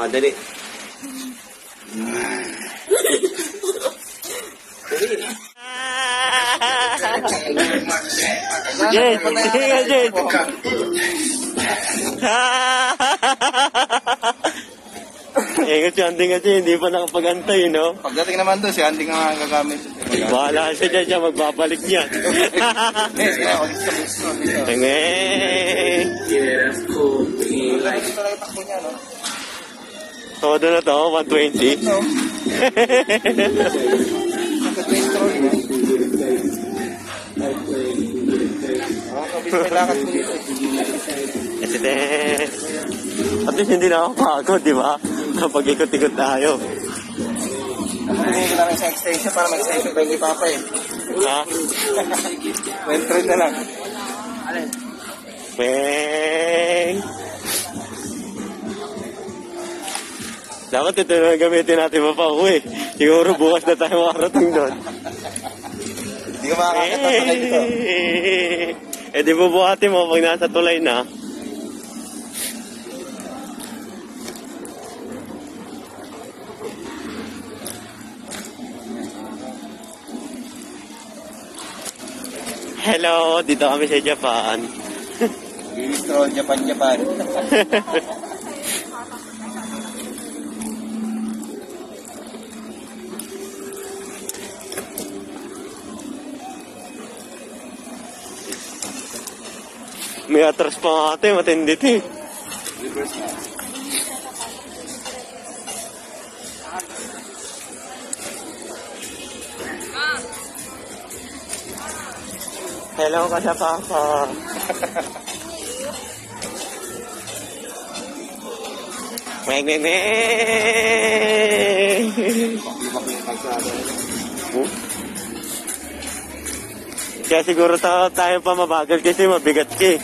Ah, dali. Jen, tingnan Jen. Ingat si Andy kasi, hindi pa nakapag-antay, no? Pagdating naman doon, si Andy nga gagamit. Bahala siya dyan, siya magbabalik niya. Tengeng! Todo na to, 120. At least hindi na ako pagod, di ba? Kapag ikot-ikot tayo. Hindi ko lang sa extension para mag-extension pa hindi papa eh. Ha? Wentrin na lang. Alin? Peng! Dapat ito na gamitin natin mapauwi. Siguro bukas na tayo makarating doon. Hindi ko makakakit ang tulay dito. Eh di bubuhatin mo pag nasa tulay na. Hello, dito kami sa Japan. Bistro, Japan. May atras pa nga ate, matindi ito eh. Hello ka sa papa. Meng. Kaya siguro tayo pa mabagal kasi mabigat ka eh.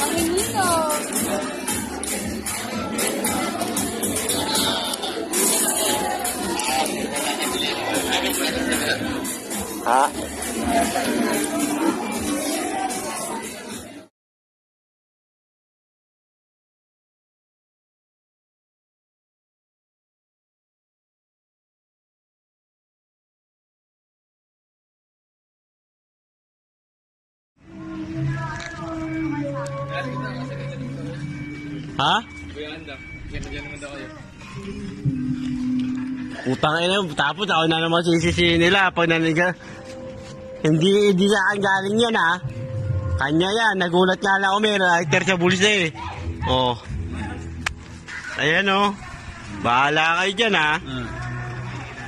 Ang inino. Ha? Ha? Utang ina, tapos ako na naman sisisihin nila pag naniga. Hindi sa akin galing yan ha. Kanya yan, nagulat nga lang ako may lighter sa bulsa eh. Oh. Ayan oh. Bahala kayo dyan ha.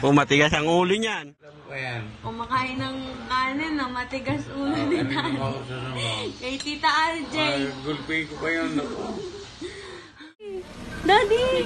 Kung matigas ang ulo niyan. Kumakain ng kanin na matigas ulo ni Tati. Kay Tita RJ. Gulpin ko pa yun. Daddy!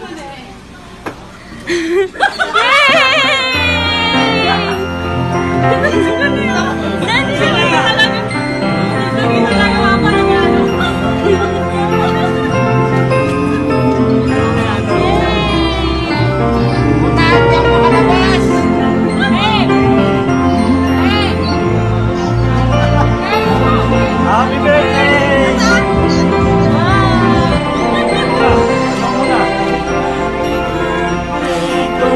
Happy birthday!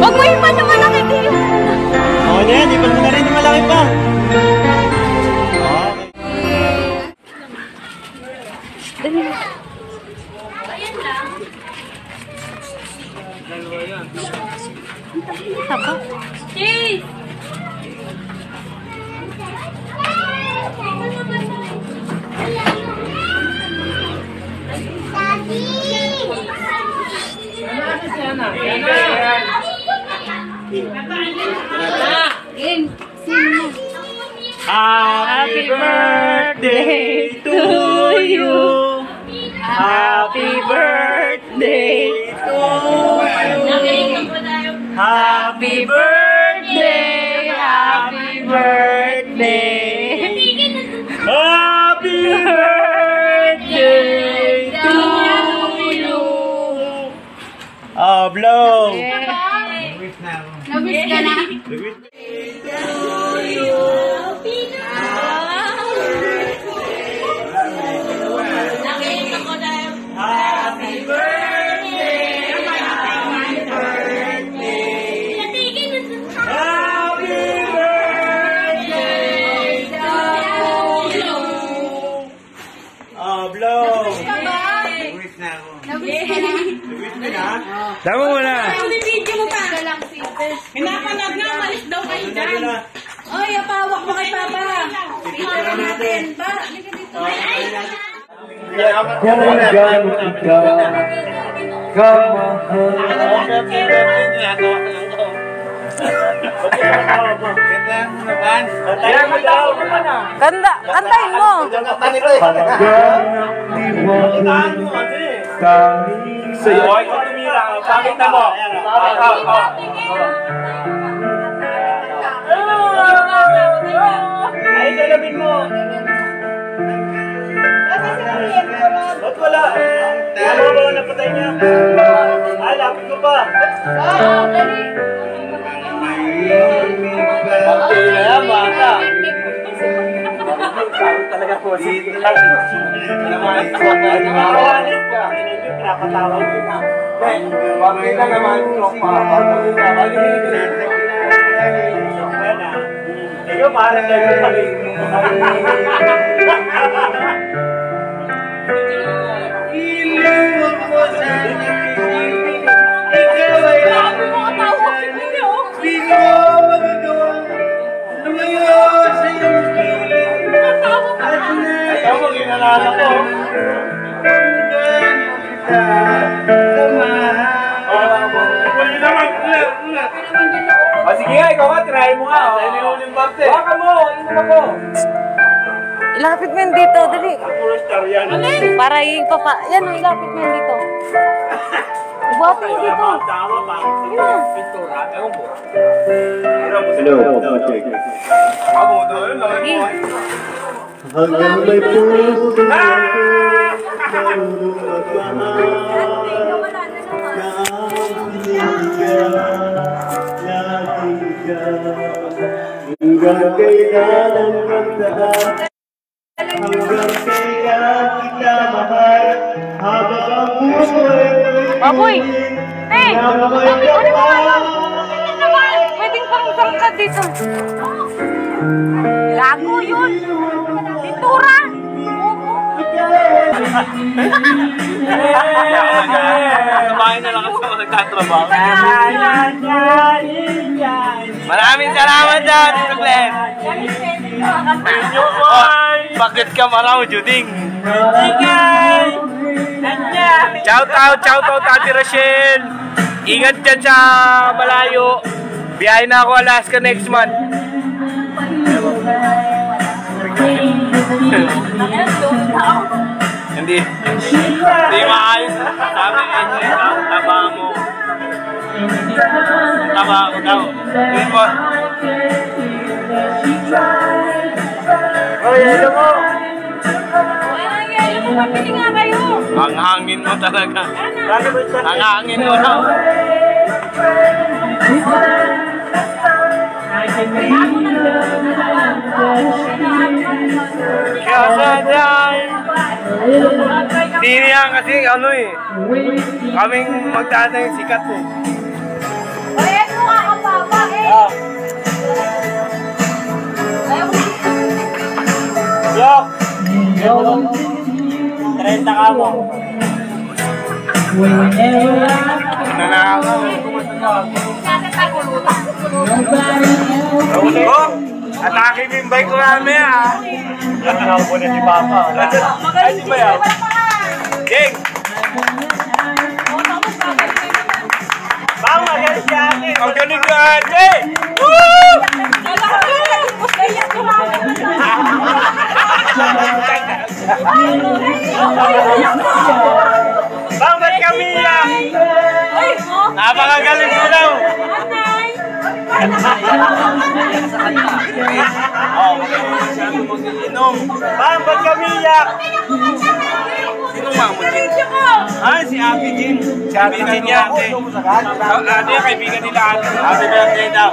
Wag mo ipan yung malaki din! Oo na yan, ipan mo na rin yung malaki pa. Dali. Tapa? Cheese! Happy birthday to you. Happy birthday to you. Happy birthday. Happy birthday. Happy birthday to you. Oh, blow. Nabis ka na? Happy birthday to you. Tama mo na. Video mo pa. Pinapalag na, malis daw kayo dyan. Oy, apawak mo kay Papa. Picture natin. Ba, halika dito. Ganda, kantahin mo. Sa'yo, ay kung tumira, pakita mo. Ay, salabin mo. Ba't wala? Ano ba, napatay niya? Ay, lapit ko pa. Pagkain na yan, baka. Talaga po, dito lang. Pinapatawag ka. Bakit ka naman, tropa? Ikaw, maharap na yung pali. Iliwan mo sana piling. Ikaw ay di ko magagawa. Lumayo sa iyong piling. Ayaw mo, ginalala ko. Hanggang kita samahan. Sige nga, ikaw nga, try mo nga. Baka mo, inom ako. Ilapit mo yun dito, dali. Para yung papa. Yan, ilapit mo yun dito. Ibuhatin mo dito. Hello, check. Sige. Hanggang may puso na hanggang kailan ang magdaan, hanggang kailan kita mahal, habang ang puso ay Baboy! Hey! Ano mo nga? Pwedeng pang-sangkad dito. Gago yun! Pintura! Sabahin na lang kasi ako nagtatrabaho. Maraming salamat daw, Tito Glenn. Bakit ka maraw, Juding? Shout out, Ate Rachel. Ingat dyan sa malayo. Biyahe na ako Alaska next month. Hindi maayos. Sabi taba mo. Taba ako daw. Yun po. Oy, hello mo. Mapili nga kayo. Ang hangin mo talaga. Ang hangin mo daw. Hindi niya kasi ano eh. Kaming magtatang sikat eh. Ayan mo nga ka, Papa, eh. Yok! 30 ka mo. Nanakaw. Oh! Atake mo yung bike ko namin ah! Nanakaw po na si Papa. Ay, di ba yan? Ging! Bang, magaling si ate! Ang galing si ate! Woo! Bang, ba't kami yan? Napakagaling mo daw! Oh, masyado mag-iinom. Bang, ba't kami yak? Sinong mamagin? Ah, si Ate Jean. Si Ate Jean niya, ate. Ate, kaibigan nila ate. Happy birthday daw.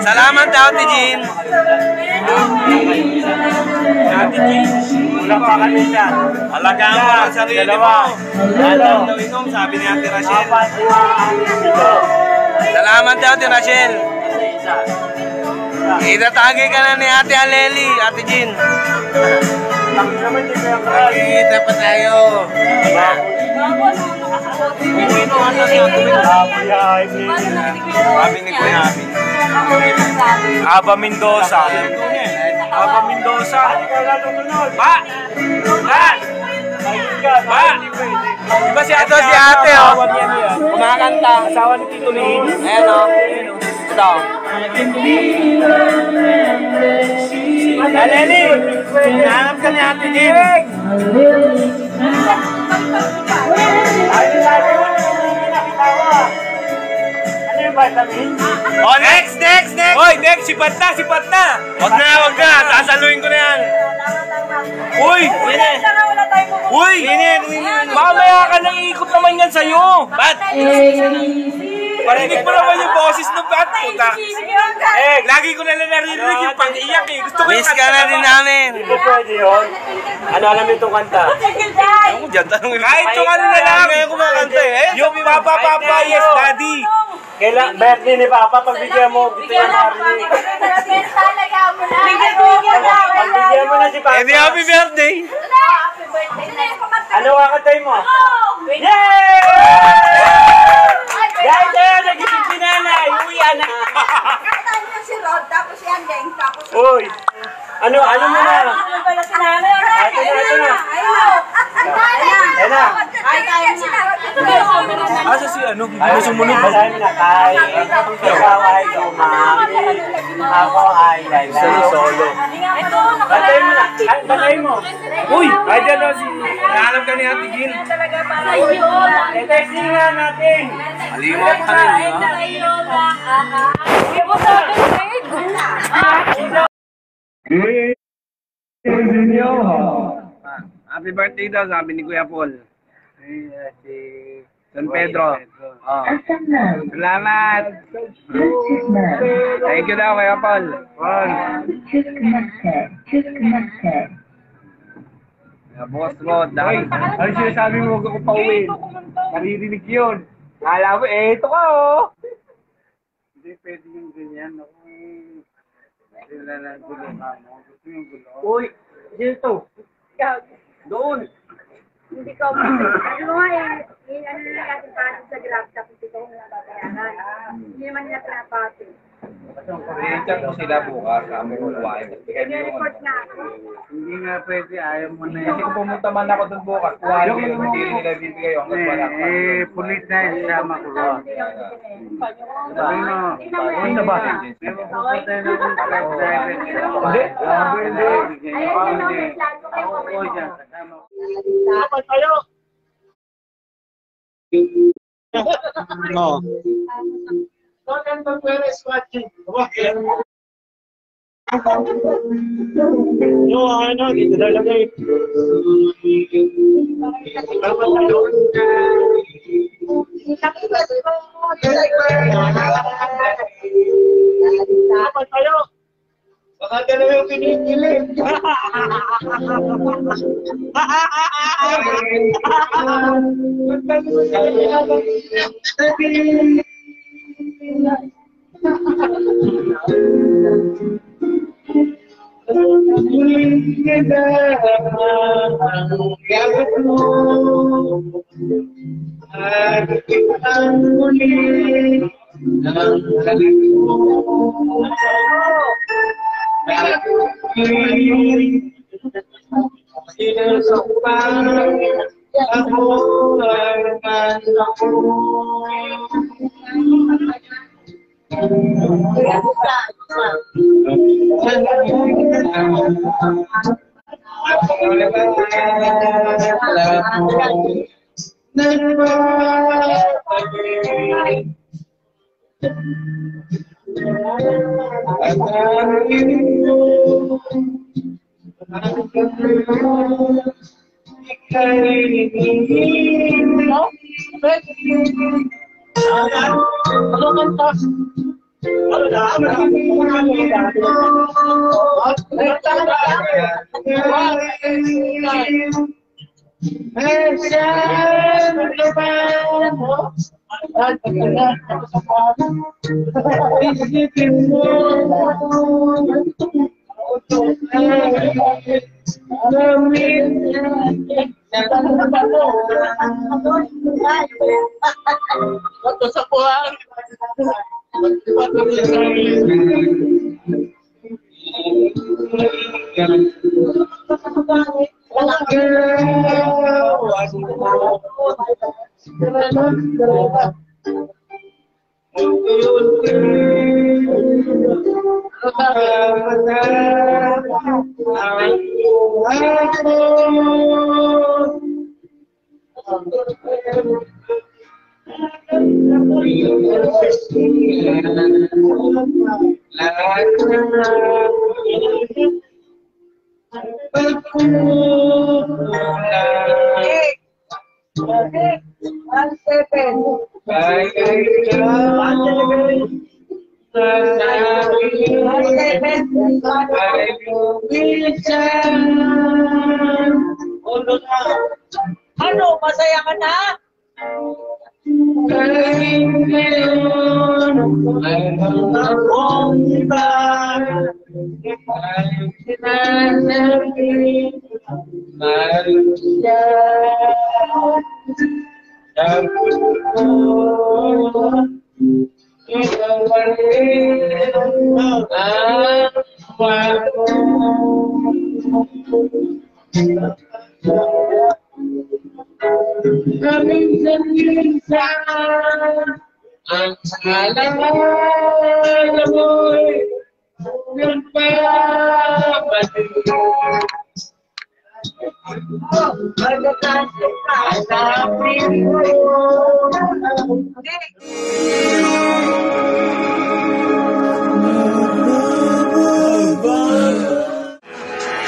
Salamat, Ate Jean. Ate Jean, kulang pa kami dyan. Alagaan mo ang sarili mo. Alam daw inom, sabi ni Ate Rachel. Salamat, Ate Rachel. Itatagi ka na ni Ate Aleli, Ate Jean. Nakikita pa tayo. Sabi ni Kuya Abin. Aba Mendoza. Aba Mendoza. Ba! Ba! Ba! Diba si ate? Ito si ate, oh. Kumakanta. Asawa ni Tito Lin. Ayan, oh. Ito. Aleli! Nahanap ka ni ate Lin. Ano yung vitamin? Oh, next! Hoy, next! Sipat na! Wag na! Sasaluhin ko na yan! Uy! Uy! Mamaya ka nang ikot naman yan sa'yo! Ba't? Parinig mo naman yung boses ng bat, puta! Lagi ko na lang narinig yung pang-iyak eh! Gusto ko yung kanta na din namin! Hindi pwede yun. Ano alam mo itong kanta? Ayaw mo dyan, tanongin. Kahit yung ano na lang! Ngayon kumakanta eh! Yung Papa, yes, Daddy! Kailan, birthday ni Papa, pagbigyan mo, gusto niya marinig. Pagbigyan mo na si Papa. Happy birthday! Ano kakatay mo? Yay! Guys, nagising si nanay. Uwi, anak. Kakatayin niya si Rod, tapos yan din, tapos... Uy, ano mo na? Ano pala si nanay? Ito na. Ayun na. Ay, kaya niya. Asa si ano? Ano sumunod? Basahin mo na kay. Ikaw ay umami. Ako ay lalay. Solo. Basahin mo na. Basahin mo. Uy! Ay, dyan daw si... Naalam ka ni Ate Gil. I-testing nga natin. Aliwa ka rin, di ba? Happy birthday daw, sabi ni Kuya Paul. San Pedro. Oh. Salamat. Thank you daw, Kuya Paul. Boss Rod. Ano sinasabi mo, huwag ako pauwi? Naririnig yun. Kala mo, ito ka, oh. Hindi pwede yung ganyan. Hindi na lang gulo ka mo. Gusto yung gulo. Uy, dito. Doon. Hindi ko ano nga eh, ano na natin pasok sa grab, tapos ito kung nababayaran. Hindi naman nila pinapasok. I-check mo sila bukas. Kami kukuhain. I-report na ako. Hindi nga pwede. Ayaw mo na yun. Kasi kung pumunta man ako doon bukas, kuhain ko yung hindi nila bibigay yung wala. Pulit na yun sa makulo. Sabi mo, Ayun ba? Ayun na naman, plan ko kayo Oo. Dito lalagay. Baka gano'n yung pinikilig. sa kuwan. Ano, masaya ka na? Ang alam mo'y nagpapatid. Magkakasip ka sa primo.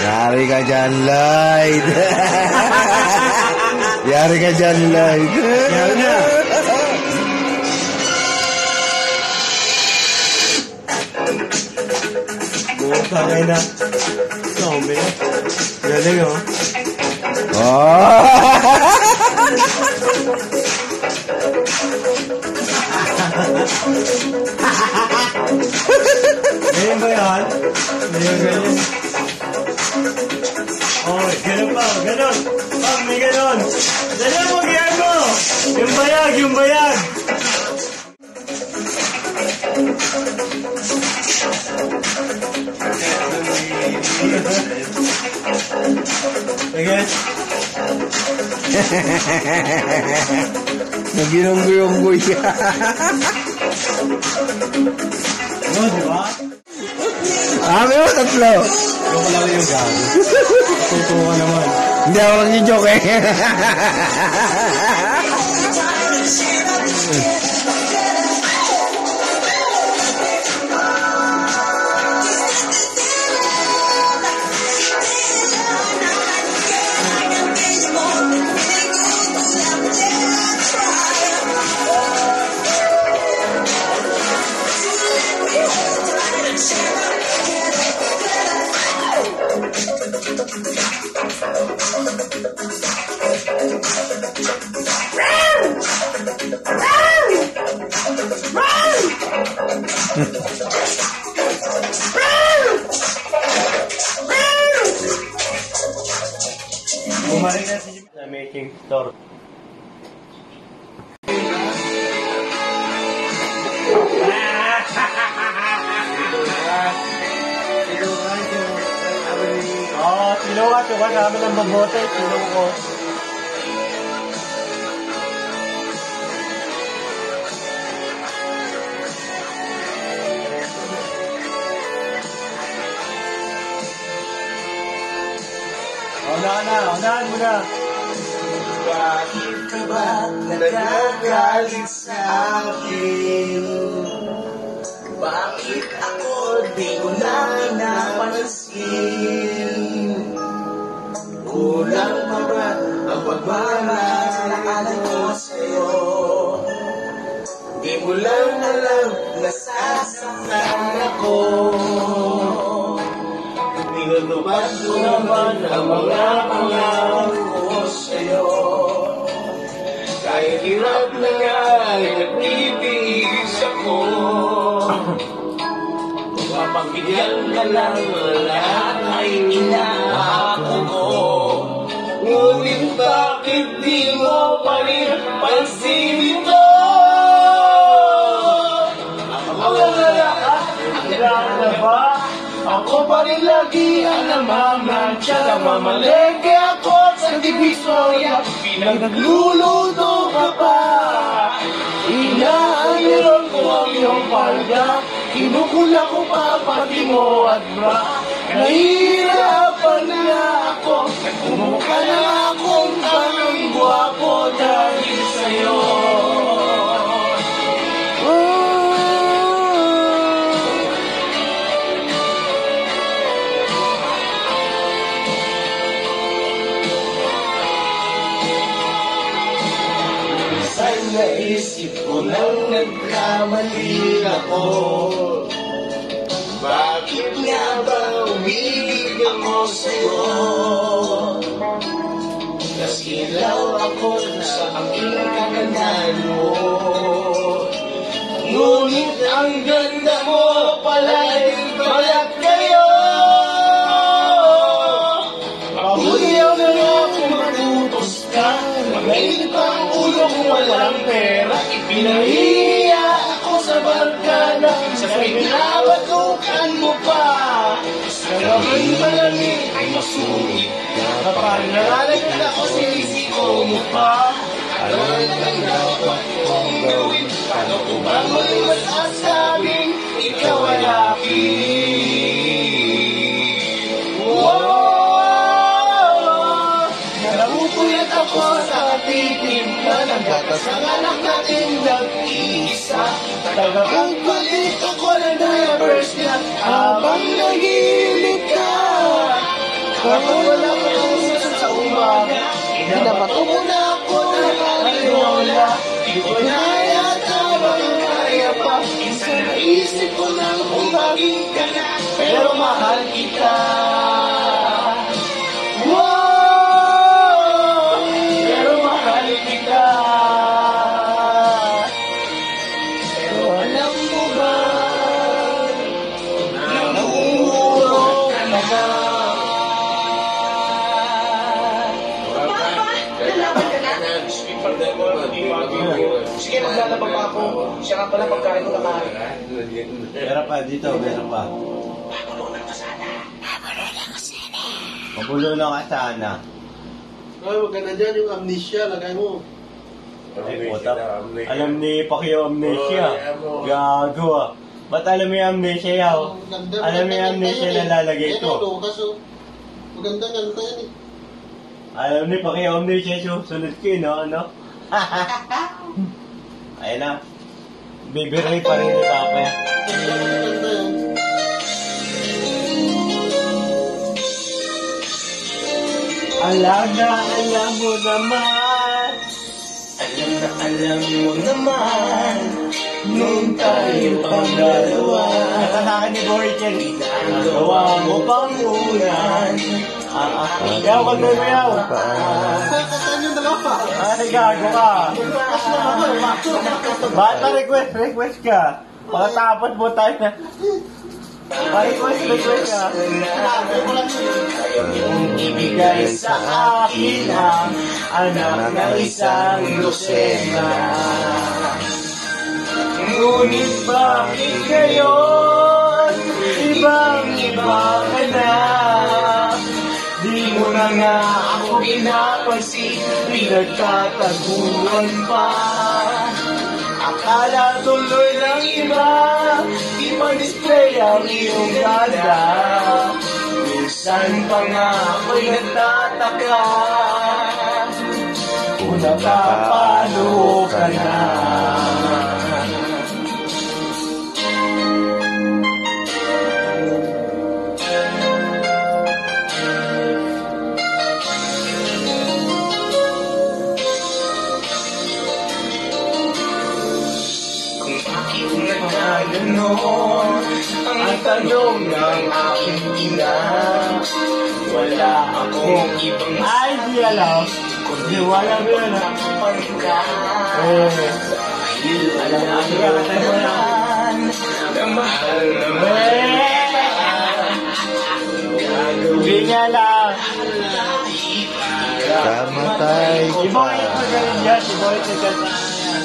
Yari ka dyan, Lloyd. Yari ka dyan, Lloyd. Yari na. Kakain na. Zombie. Galing, oh. Oh! Ganyan ba yan? Ganyan. Oh, ganun pa. Ganun. Pag may ganun. Ganyan mo, ganyan mo. Yung bayag, yung bayag. Again. Nagirong-girong-goy ka. Ano, di ba? May tatlo. Yung pala yung gago. Tutuwa ka naman. Hindi ako nag-joke eh. Kumarin na si Jim na making store. Oh, tinuwa ko ba namin ng mabote? Tinuwa ko. Unahan mo na. Bakit ka ba nagagalit sa akin? Bakit ako di ko na napansin? Kulang pa ba ang pagmamahal ko sa'yo? Di mo lang alam nasasaktan ako. Tinutupad ko naman ang mga pangako ko sa'yo. Kahit hirap na nga ay nagtitiis ako. Mapagbigyan ka lang lahat ay inaako ko. Ngunit bakit di mo pa rin pansin ito? Ang ba? Ako pa rin lagi ang namamantya, namamalengke ako sa divisoria, pinagluluto ka pa. Inaaniran ko ang iyong palda, kinukula ko pa pati mo at bra. Nahihirapan na ako, kumukha na akong tanong guwapo dahil sa'yo. Naisip ko nang nagkamali ako. Bakit nga ba umilig ako sa'yo? Nasilaw ako sa aking kagandahan mo. Ngunit ang ganda mo palaging balat kayo. Pabuliyaw na nga kung matutos ka. Magaling pa ang ulo kung walang pera. Ipinahiya ako sa barkada, sa pinabatukan mo pa. Sa gabing malamig ay masungit, kapag nalalagan ako sinisiko mo pa. Ano ang dapat kong gawin? Paano ko ba muli masasabing ikaw ay akin? Napupuyat ako sa titimla ng gatas ng anak natin nag-iisa. Tagapagbalik ako na diapers niya habang nag-iinit ka. Kapag wala ka usap sa umaga, inabato mo na ako ng alinola. Di ko na yata makakaya pa. Minsan naisip ko nang umagin ka na, pero mahal kita. Sige, maglalabag pa ako. Siya nga pala pagkain ko na kain. Meron pa dito, meron pa. Mabulunan ka sana. Mabulunan ka sana. Ay, wag ka na dyan, yung amnesia, lagay mo. Ay, puta. Alam ni Pacquiao amnesia. Gago ah. Ba't alam mo yung amnesia yaw? Alam mo yung amnesia na lalagay ko? Kaso, maganda nga yan eh. Alam ni Pacquiao amnesia, sunod ko yun, no? Ayun na. Bibiray pa rin ni Papa. Maganda yan. Alam na alam mo naman. Alam mo naman. Nung tayo pang dalawa. Nakasakan ni Boricel. Nagawa mo pang ulan. Yaw, wag mo yaw. Saan yung dalawa? Ay, gago ka. Ba't request ka? Pagkatapos mo tayo na. Request ka. Ibigay sa akin ang anak ng isang Lucena. Ngunit bakit ngayon ibang-iba ka na? Di mo na nga ako pinapansin, pinagtataguan pa. Akala tuloy ng iba, di pa-display ang iyong ganda. Minsan pa nga ako'y nagtataka, kung napapalo ka na. Ang tanong ng aking ina, wala akong ibang ay di alam kundi wala mo yun ang pangka. Dahil alam naman na mahal naman. Hindi nga lang hintay Si kita. Boy, magaling yan. Si Boy, nagkasama yan.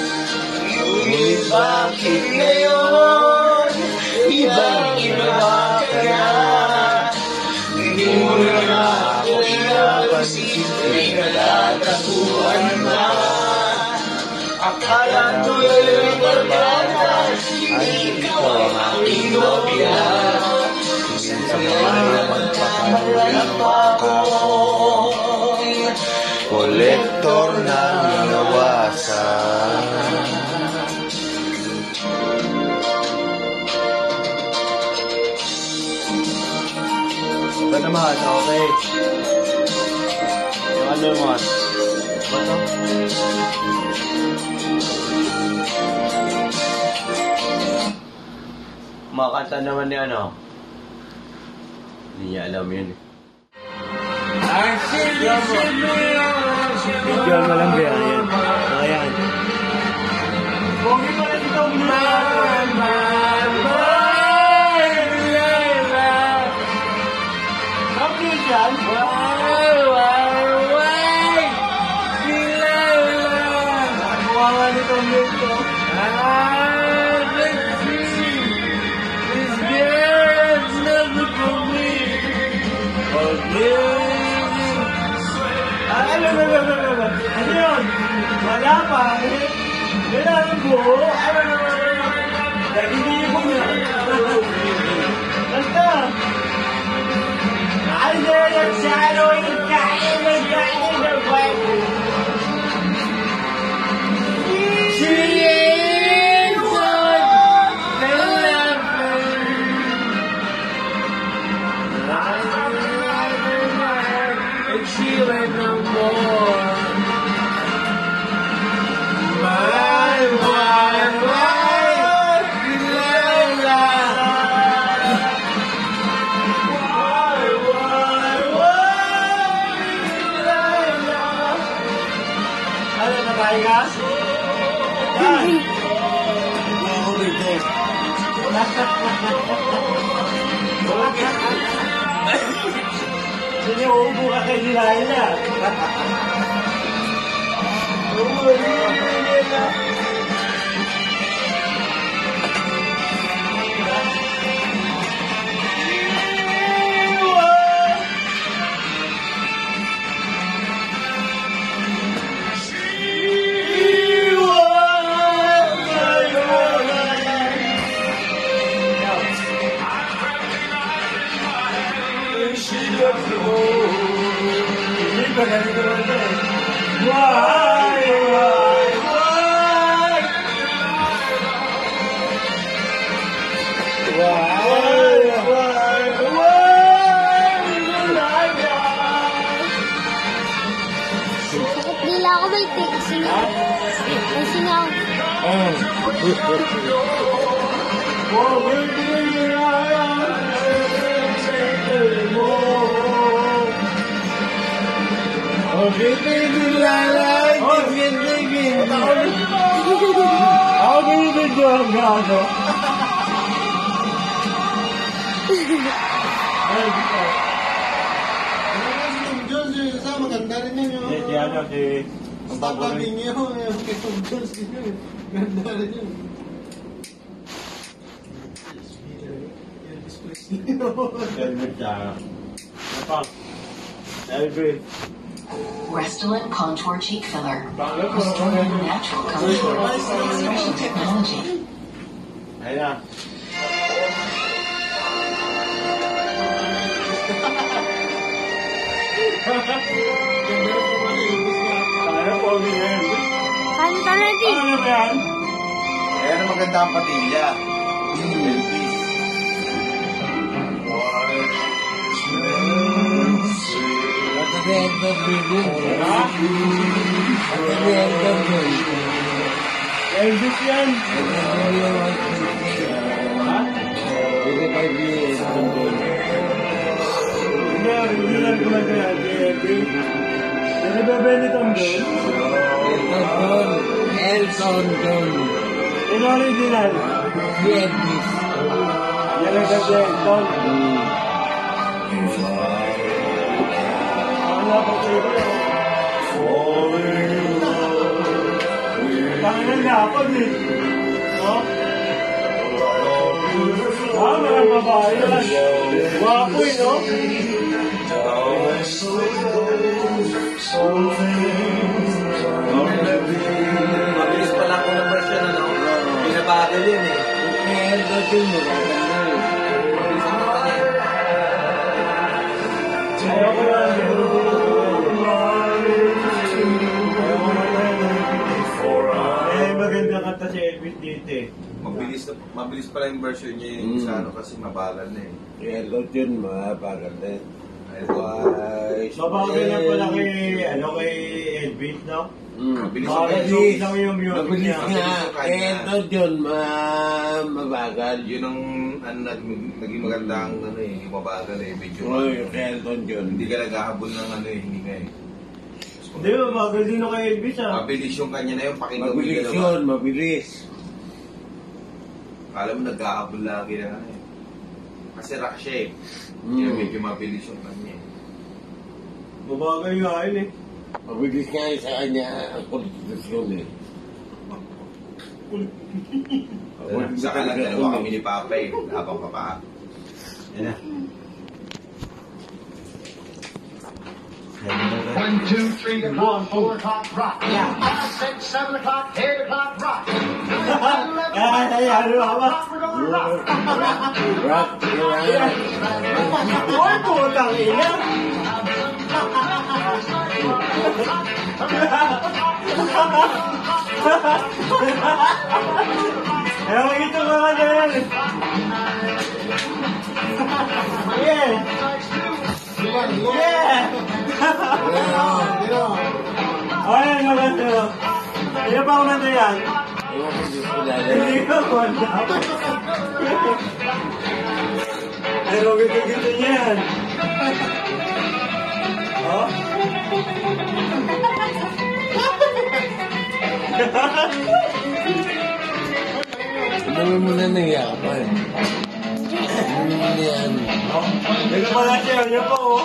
Ngunit bakit ngayon ibang-iba ka na? Hindi mo na ako pinapansin, pinagtatapuan ba? Akala ko'y barkada, hindi ikaw ang aking nobya. Minsan ay magpapagalang ako, kolektor ng nawasan. Ito naman, okay. Yung ano mo? Bato? Makakanta naman ni ano? Hindi niya alam yun eh. Bigyan mo lang ba yan? Ayan. Pogi mo lang ito. Bakit yan? Kuwawa nito nito. Ano yun? Wala pa. Wala ang buo. Nagiging mo na. Basta. Under the shadow of the guiding the way. She is on the left. And she went no more. My ano na tayo ka? Hindi. Hindi uubo ka kay Delilah. Uubo ka. Nila ako may singaw. May singaw. Okay, baby, lalay. Ako binibidyo ang gago. Maganda rin yun yun. Hindi, ano, si... Ang tatabi niyo, yung kitong Diyos yun. Ganda rin yun. Helmet siya. Apa? Elvis. Restylane Contour Cheek Filler. Restoring natural contour. Special technology. Ayun na. Tayo po, Miguel. Kanta natin. Ano ba yan? Ayan ang maganda ang patilya. Elvis. Elvis yan. Ha? Hindi lang gumagaya. Elvis. Ano ba Benetton doon? Elton John. In original. Elvis. Yan ang Benetton. Wala pa kayo. Tangan na lapag eh. No? Mga babae yan. Wapo eh, no? Mabilis pala ako ng version, ano? Pinabagal yun eh. Kaya doon mo, Ayoko lang. Maganda kanta si Elvis dito eh. Mabilis pala yung version niya yung sa ano kasi mabagal na eh. Kaya yun, mabagal na eh. Mabagal na pala kay Elvis, no? Mabilis lang yung music mabilis niya. nga. Kaya yun, mabagal. Yun ang naging maganda ang ano eh, yung mabagal eh. Medyo Kaya yun. hindi ka naghahabol ng ano eh, hindi nga eh. Hindi, mabagal din kay Elvis ah. Mabilis yung kanya na yung pakinggan mo Mabilis yung yun, mabilis. Kala mo naghahabol lagi ng ano eh. Kasi rock siya eh. Kaya medyo mabilis yung kanya eh. Mabagal nga yun eh. Mabilis nga sa kanya ang konstitusyon eh. Sa kanan, dalawa kami ni Papa eh. Habang papa. Yan na. 1, 2, 3 o'clock, 4 o'clock, rock. 5, 6, 7 o'clock, 8 o'clock, rock. 11 o'clock, we're gonna rock. Rock, yan. Ay, putang ina! Ewan ito mga dyan! Yeah! Yeah! Ayan, maganda. Ano pa kumanda yan? Hindi ka kumanda. Pero gito-gito niyan. Oh? Ano mo na nangyakapan? Ano mo na yan? Ito pala siya, yun po oh.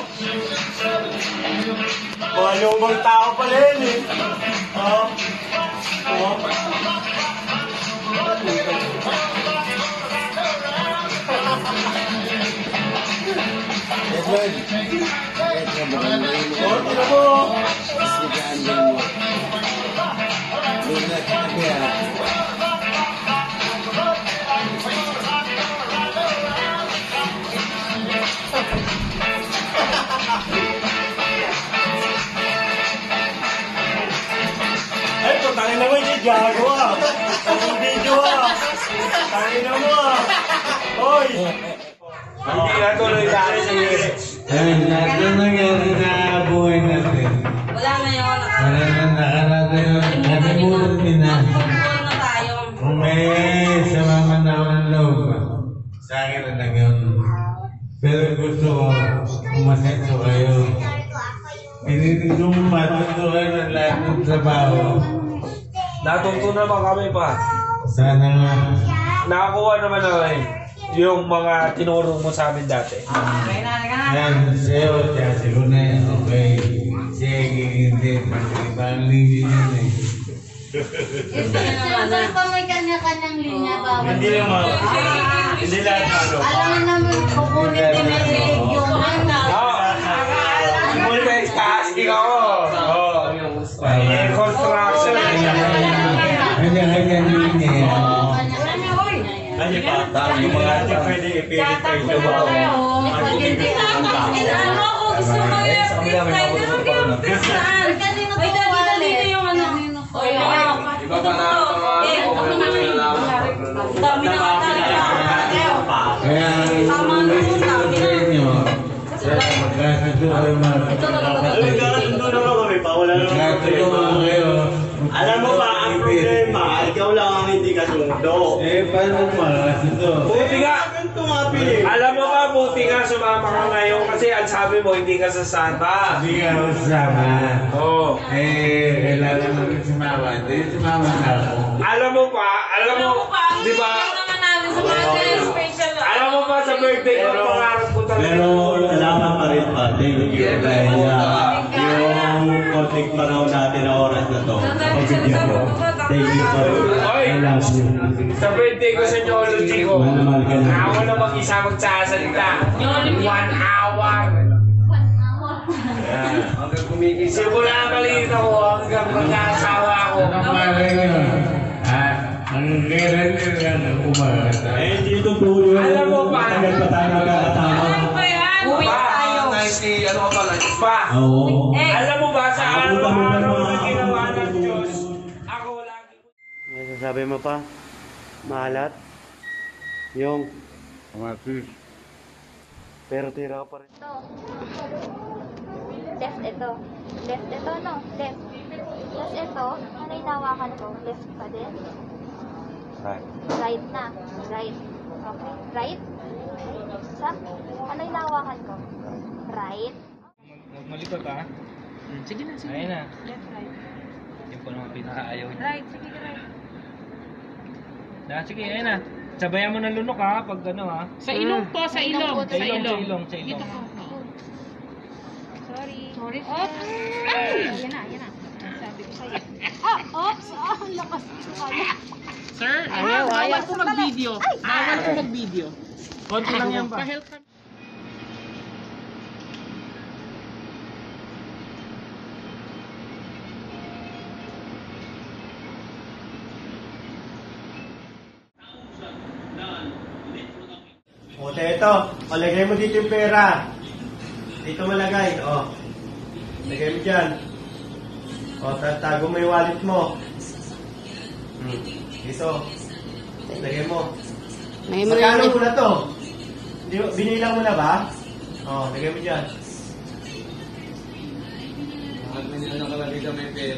Mga lumang tao pala yun eh. Oh. Oh. Edward! Kahit na ba ka na yun? Oh, tino mo. Sigaan din mo. Doon na kaya. Ay, putangin naman siya, gago ah. Ang video ah. Tangin na mo ah. Hoy! Hindi na tuloy dahil sa Ayun, lahat na nangyari na buhay natin. Wala na yun. Wala na nakarata yun. Nalimutan din na. Magpupuan na tayo. Kung may samaman ako ng loob, sa akin na lang yun. Pero gusto ko, umasenso kayo. Pinitin kong matuto kayo ng lahat ng trabaho. Natuto naman kami pa. Sana nga. Nakakuha naman namin yung mga tinuro mo sa amin dati. Yan, sa'yo, kasi ko na yan, okay. Sige, hindi. Ibang linya yan eh. Siyempre pa may kanya-kanyang linya, bawal. Hindi naman. Hindi lahat na ano. Alam mo naman, kukunin din ang religion. Casting ako. Construction. Kanya-kanyang linya yan. Ano pa? Yung mga hindi pwede ipilit kayo sa bawal. Ano ako? Gusto mo yung freestyle? Ano yung freestyle? Ay, dali yung ano. Iba pa na ang dami na Kaya, ulit ko sa inyo. Magkakasundo kayo mga Nagkakasundo naman kami pa. Wala naman Magkakasundo kayo. Alam mo ba, ang problema, ikaw lang ang hindi kasundo. Paano makakasundo? Buti nga, alam mo ba, buti nga sumama ka ngayon kasi ang sabi mo, hindi ka sasama. Hindi ka kasama. Oo. Kailangan mo rin sumama. Hindi, sumama na ako. Alam mo pa, di ba, alam mo pa sa birthday ko, pangarap ko talaga. Pero salamat pa rin pa. Thank you. Dahil yung konting panahon natin na oras na to. Pagbigyan ko. Thank you pa rin. I love you. Sa birthday ko sa Nyology ko, Mahal ka na. ako na mag-isa magsasalita. 1 hour. Hanggang kumikisa. Simula maliit ako hanggang mag-asawa ako. Ang kailan nila umaga. Eh, dito po yun. Alam mo ba? Matagal pa tayo magkakasama. Uwi tayo. 90, ano ka pala? Pa, Oo. alam mo ba sa araw-araw na ginawa ng Diyos, ako lagi. May sasabi mo pa? Mahalat? Yung? Pero tira ka pa rin. Left ito. Left ito, no? Left. Tapos ito, ano inawakan ko? Left pa din? Right. Right na. Right. Okay. Right? Sa? Ano inawakan ko? Right. Magmalikot ha? Sige na, sige. Ayun na. Left, right. Yung po naman pinakaayaw niya. Right, sige, right. Sige, ayun na. Sabayan mo ng lunok ha, pag ano ha. Sa ilong po, sa ilong. Sa ilong. Sorry. Oops! Ay! Yan na. Sabi ko sa'yo. Oops! Ang lakas ko kaya. Sir, bawal ko mag-video. Bawal ko mag-video. Konti lang yan ba? Pa-help kami. O, ito. Lagay mo dito yung pera. Dito malagay. O. Lagay mo dyan. O, tago mo yung wallet mo. Dito. Lagay mo. Magkano mo na to? Binilang mo na ba? O, lagay mo dyan.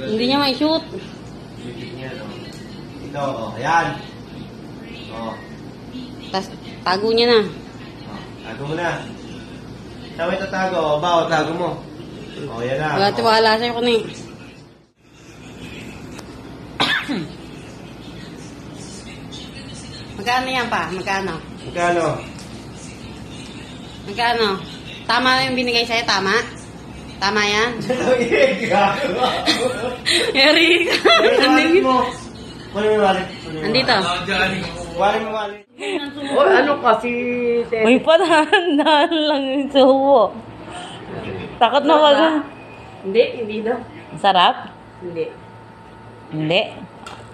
Hindi niya may shoot. Bibig niya, no? Ito, o. Ayan. O. Tapos tago niya na. Tago mo na. Saan mo itatago? O ba, o tago mo. O, yan na. Wala tiwala sa'yo ko na eh. Magkano yan pa? Magkano? Magkano? Magkano? Tama na yung binigay sa'yo? Tama? Tama yan? Eric! Wallet mo. Wala yung wallet. Andito. Wallet mo, wallet. Uy, padahan lang yung suwo. Takot na wag. Hindi daw. Sarap? Hindi. Hindi.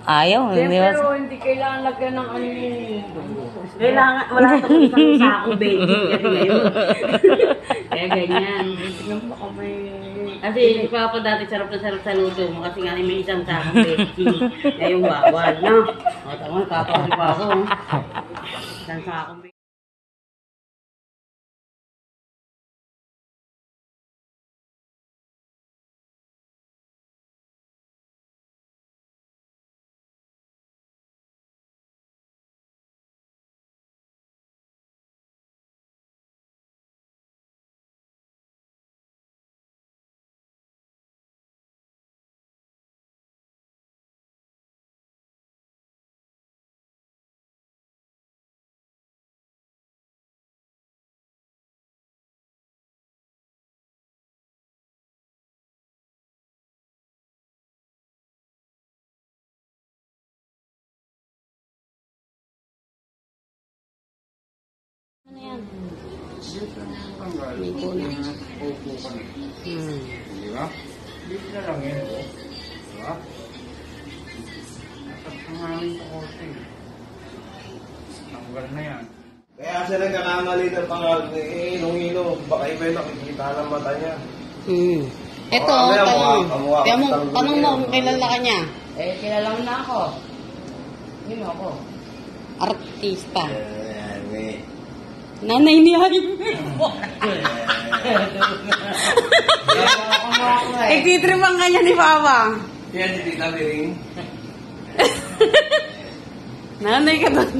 Ayaw. Hindi ba? Pero hindi kailangan lagyan ng ano yung... Kailangan, wala ito kung isang sakong baking kasi ngayon. Kaya ganyan. Kasi si Papa dati sarap na sarap sa luto mo kasi nga may isang sakong baking. Kaya yung bawal, no? O, tama, kapag pa ako. Isang sakong baking. Ano yan? Di ba? Dito na lang yan. Di ba? Nakapangaling ko kasi. Tanggal na yan. Kaya siya nagkakamali ng pangalan eh, ilong-ilo. Baka iba yung nakikita ng mata niya. Ito, tanong mo kung kilala ka niya. Kilala mo na ako. Sino ako? Artista. Eh. Nanay ni Jaime. Nagtitripang ka niya ni Papa. Yan, si Tita Biring. Nanay ka doon.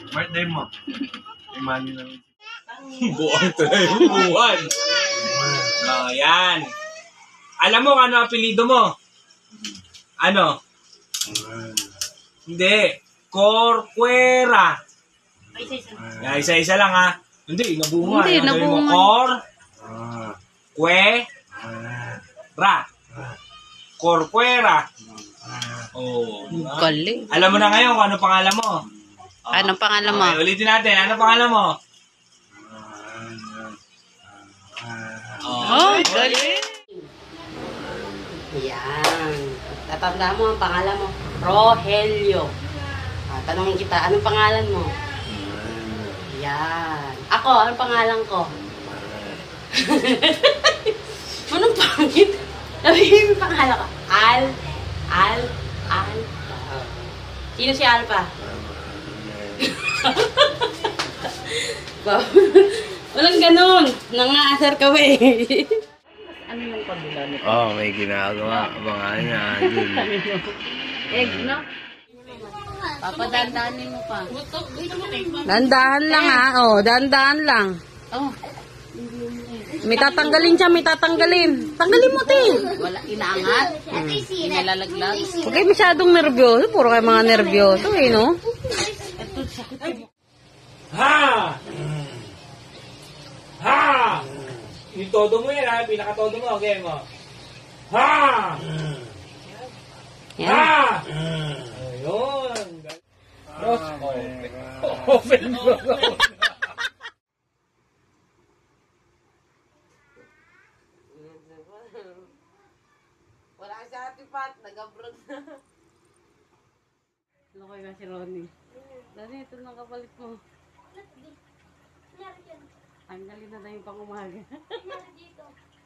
Birthday mo. Imani lang. Buwan tayo. Buwan. Yan. Alam mo ano apelido mo? Ano? Hindi. Corquera. Yeah, isa-isa lang ha. Hindi, nabunga. Hindi, nabunga. Corquera. Corquera. Oh. Galing. Alam mo na ngayon kung ano pangalan mo. Anong pangalan mo? Okay, ulitin natin. Ano pangalan mo? Oh, galing. Yan. Tatanda mo ang pangalan mo. Rogelio. Tanungin kita, anong pangalan mo? Yan. Ako, anong pangalan ko? Anong pangit? Sabihin mo pangalan ko. Al. Sino si Alpa? Walang ganun. Nangaasar ka ba eh. Ano yung kabila nito? May ginagawa. Abangan niya. Egg, no? Papadandanin mo pa. Dandahan lang ha. Dandahan lang. May tatanggalin siya, may tatanggalin. Tanggalin mo, te. Wala, inaangat. Inalalaglag. Huwag kayo masyadong nervyoso. Puro kayo mga nervyoso eh, no? Ha! Ha! Yung todo mo yan ha. Pinaka-todo mo. Okay mo. Ha! Yan. Ha! Ayun. Open mo. Wala ka sa ating pat, nag-abroad na. Lokoy nga si Ronnie. Dali, ito nang kapalit mo. Tanggalin na yung pang-umaga.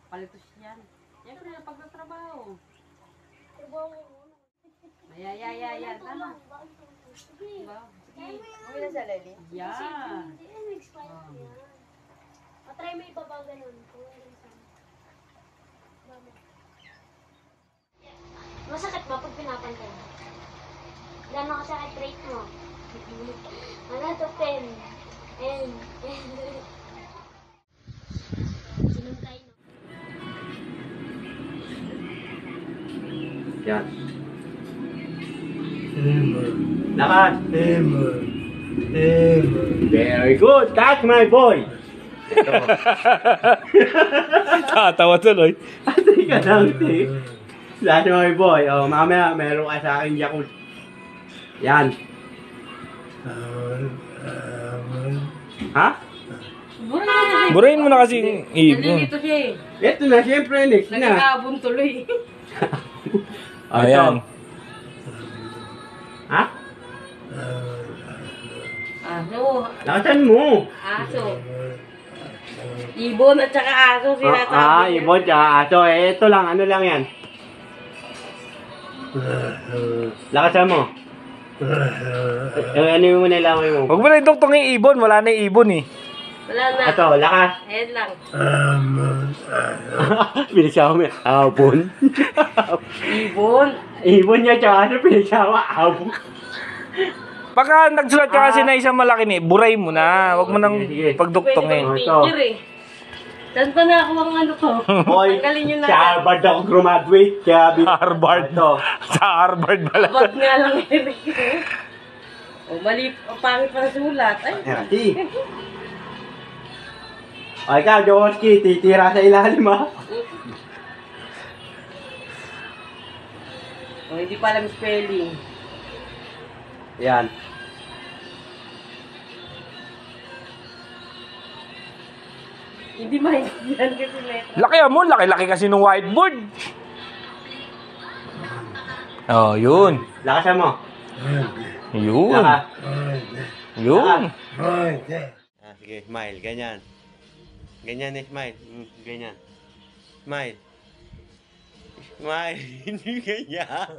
Palitos yan. Yan ko na pagtatrabaho. Ay. Tama. Diba? Uwi na sa lali? Yan. Patry mo ibabaw ganun. Masakit ba pag pinapantay? Gano'n kasakit rate mo? 1 out of 10. And sinantay no? Yan. Lakas. Very good. That's my boy. Tatawa tuloy. Atay ka lang, te. That's my boy. Mamaya meron ka sa akin Yakult. Yan. Ha? Burahin mo na kasi ibon. Nalilito siya eh. Ito na, siyempre, next na. Nagkakabon tuloy. Ayan. Ha? Aso. Lakasan mo. Aso. Ibon at saka aso sinasabi niya. Ibon siya. Aso, ito lang. Ano lang yan? Lakasan mo. Ano yung muna ilaway mo? Huwag mo na iduktong yung ibon. Wala na yung ibon eh. Wala na. Ito, lakas. Ayan lang. Pinagsawa mo yan. Abon. Ibon. Ibon niya siya. Ano pinagsawa? Abon. Pagka nagsulat ka kasi na isang malaki ni, buray mo na. Huwag mo nang pagduktongin. Pwede bang picture eh. Saan pa na ako ang ano ko? Hoy, tanggalin nyo na. sa Harvard ako graduate. Kaya Harvard. Sa Harvard pala. Abot nga lang yun. Mali. Ang pangit pa na sulat. Ay. Kasi. Ay ka, Jaworski, titira sa ilalim ha. Hindi pa alam spelling. Yan. Hindi maintindihan kasi letra. Laki mo, laki-laki kasi nung whiteboard. Oh, yun. Lakasan mo. Yun. Lakas. Yun. Sige, smile. Ganyan. Ganyan eh, smile. Ganyan. Smile. Smile. Hindi ganyan.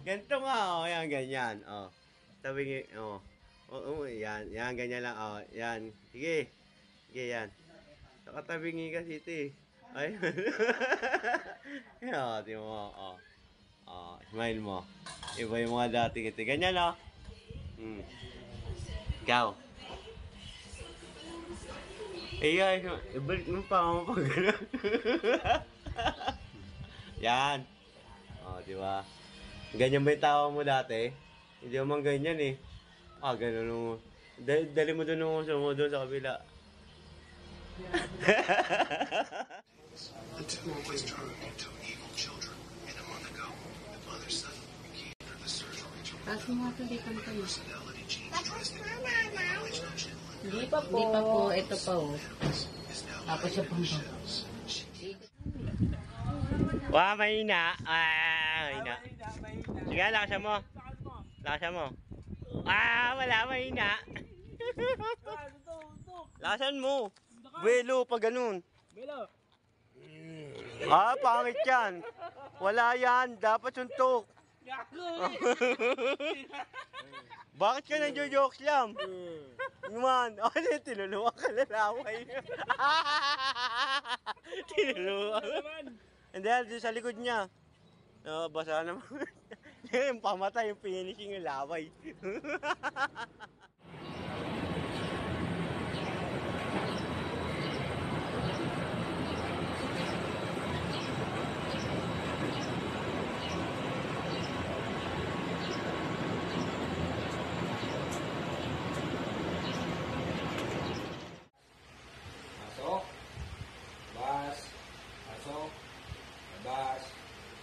Ganito nga, Yan, ganyan. Sabi yan. Yan, ganyan lang. Yan. Sige. Sige, yan. Nakatabingi kasi ito eh. Ay. Di mo. Smile mo. Iba yung mga dating ito. Ganyan, Ikaw. Ibalik mo pa ako pag gano'n. Yan. O, di ba? Ganyan ba yung tawa mo dati? Hindi naman ganyan eh. Ah, ganun mo. Dali mo doon nung doon sa kabila. The two always turned into evil children, and a month ago, the mother suddenly became the surgery to personality change drastically. Hindi pa po. Ito pa oh. Tapos siya pang Wah, mahina. Mahina. Sige, lakasan mo. Lakasan mo. Wala, mahina. Lakasan mo. Belo, pag ganun. Belo. Pangit yan. Wala yan. Dapat suntok. Bakit ka nag-jokes lang? Man, tinulungan ka na laway. Tinulungan. And then, sa likod niya. Basa naman. Yung pamatay, yung finishing yung laway.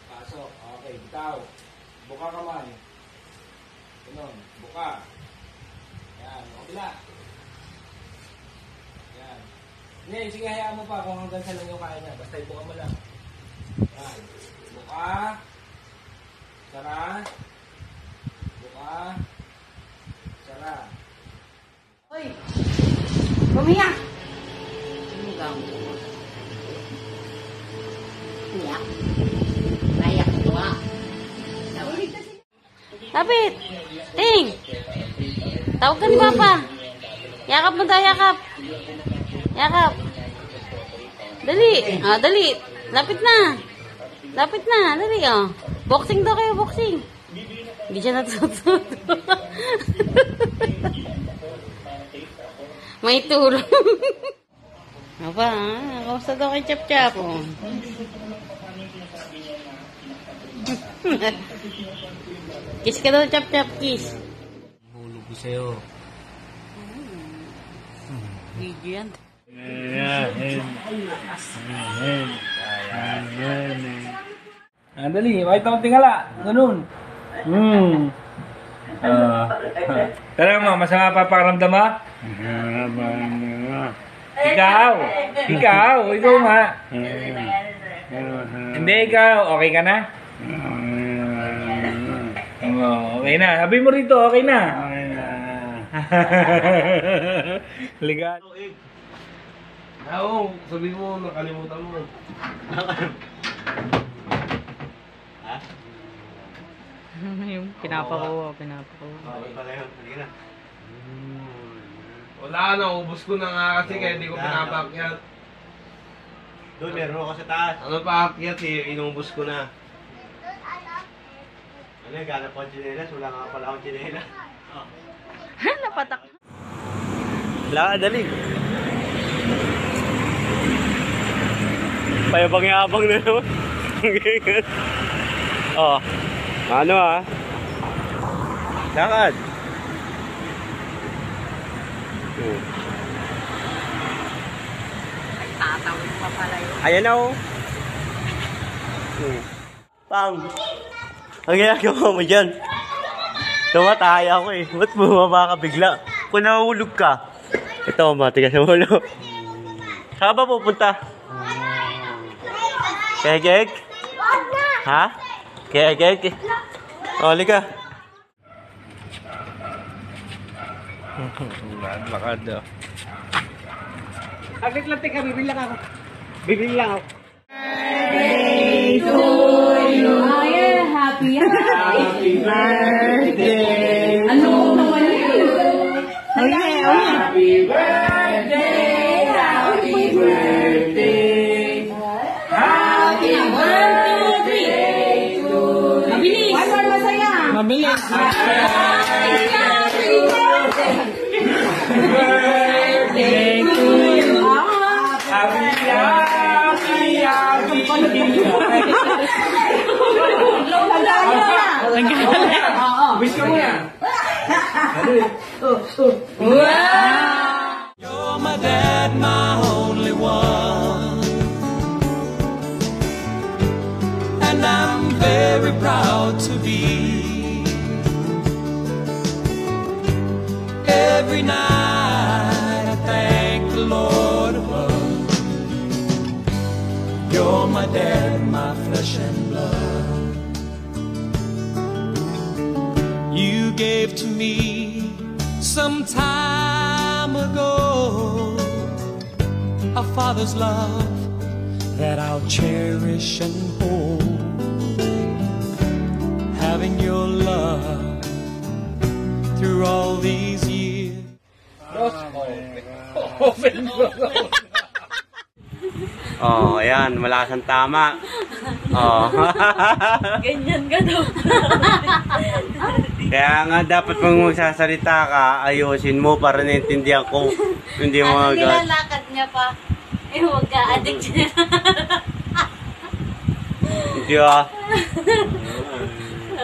Pasok. Okay, bitaw. Buka kamay. Ganun, buka. Yan, kabila. Yan. Hindi, sige, hayaan mo pa kung hanggang sa lang yung kaya niya. Basta ibuka mo lang. Yan. Buka. Sara. Buka. Sara. Hoy! Bumiyak! Sumigaw mo. Iyak. Iyak ito ah. Lapit! Ting! Tawag ka ni Papa. Yakap mo tayo, yakap. Yakap. Dali. Dali. Lapit na. Lapit na. Dali, Boxing daw kayo, boxing. Hindi siya natututo. May tulong. Aba, kamusta daw kay Chap-Chap, Kiss ka daw, Chap-Chap, kiss. Hulog ko sa'yo. Video yan. Dali, makita mo tingala. Ganun. Tara mo, masama paparamdam ha? Ikaw nga. Hindi, ikaw, okay ka na? Okay na. Sabi mo rito, okay na. Ligat. Oo, sabi mo, nakalimutan mo. Ha? Yung pinapako. Okay pala yun. Halika na. Wala na, ubos ko na nga kasi kaya hindi ko pinapakyat. Doon, meron ako sa taas. Ano pa akyat eh, inubos ko na. Ano yung gana po ang chinelas? Wala nga pala akong chinelas. Napatak. Wala, dali. Payabang-yabang na naman. Ano lakad. Tatawid pa pala yun. Ayan na Pang. Ang ginagawa mo dyan? Tumatay ako eh. Ba't bumaba ka bigla? Kung nahulog ka. Ito, matigas sa ulo. Saan ba pupunta? Kegeg? Ha? Kegeg? Halika. Lakad daw. Aglit lang, teka, bibili lang ako. Bibili lang ako. Birthday to you. Happy birthday. Ano naman yun? Happy birthday. Happy birthday. Happy birthday to you. Mabilis. One more masaya. Mabilis. Happy birthday to you. Happy birthday. You're my dad, my only one. And I'm very proud to be. Every night I thank the Lord above. You're my dad, my flesh and blood. You gave to me some time ago a father's love that I'll cherish and hold. Having your love through all these years. Oh, ayan, malakas ang tama. Oh. Ganyan ka daw. Kaya nga dapat mong magsasalita ka, ayusin mo para naintindihan ko. Hindi mo Ano agad. nilalakad niya pa? Eh, huwag ka, addict siya. Hindi ah.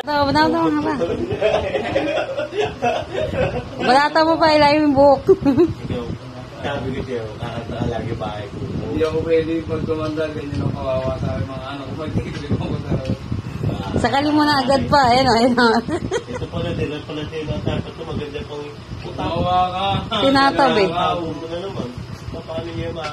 Banata mo nga ba? Banata mo pa, ilalim yung buhok. Sabi ko siya, kakatawa lagi bahay ko. Hindi ako pwede pagkumanda, ganyan ang kawawa sa aking mga anak ko. Pag-iisip ako sa Sakali mo na agad pa, ayun o, ayun o. Ito pala din, dapat ito maganda pang Tawa ka. Tinatabi. Paano niya ba?